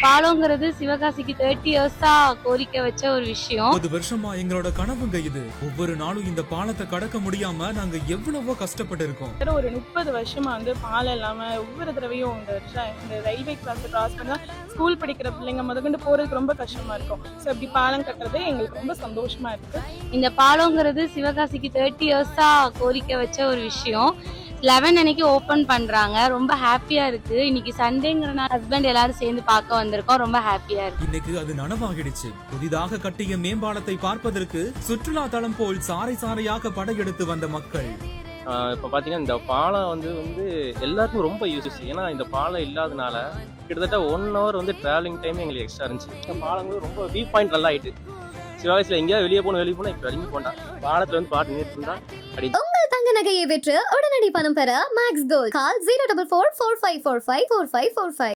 பாலங்கிறது சிவகாசிக்கு 30 இயர்ஸா கோரிக்கை வச்ச ஒரு விஷயம். 30 வருஷமா எங்களோட கனவுங்க இது. ஒவ்வொரு நாளும் இந்த பாலத்தை கடக்க முடியாம நாங்க எவ்வளவோ கஷ்டப்பட்டு இருக்கோம். ஒரு 30 வருஷமா பாலம் இல்லாம ஒவ்வொரு தடவையும் இந்த ரயில்வே கிராஸ் பண்ணா ஸ்கூல் படிக்கிற பிள்ளைங்க முதற்கொண்டு போறதுக்கு ரொம்ப கஷ்டமா இருக்கும். ஸோ இப்படி பாலம் கட்டுறது எங்களுக்கு ரொம்ப சந்தோஷமா இருக்கு. இந்த பாலங்கிறது சிவகாசிக்கு 30 இயர்ஸா கோரிக்கை வச்ச ஒரு விஷயம். 11 அன்னைக்கு ஓபன் பண்றாங்க. ரொம்ப ஹாப்பியா இருக்கு. இன்னைக்கு சண்டேங்கிறனால ஹஸ்பண்ட் எல்லாரும் சேர்ந்து பார்க்க வந்திருக்கோம். ரொம்ப ஹாப்பியா இருக்கு. இன்னைக்கு அது நனவாகிடுச்சு. புதிதாக கட்டிய மேம்பாலத்தை பார்ப்பதற்கு சுற்றுலா தளம் போல் சாறை சாறையாக படையெடுத்து வந்த மக்கள். இப்போ பார்த்தீங்கன்னா இந்த பாலம் வந்து எல்லாருக்கும் ரொம்ப யூஸ். ஏன்னா இந்த பாலம் இல்லாதனால கிட்டத்தட்ட 1 hour டிராவலிங் டைம் எங்களுக்கு எக்ஸ்ட்ரா இருந்துச்சு. இந்த பாலம் ரொம்ப வியூ பாயிண்ட் நல்லா ஆயிட்டு. சிவகாசியில் எங்கேயாவது வெளியே போனா இப்போ வரைக்கும் போனா பாலத்தில் பாட்டு நிறுத்திருந்தா அப்படி. உங்கள் தங்க நகையை விற்று உடனடி பணம் பெற மேக்ஸ் கோல்ட். கால் 04445454545.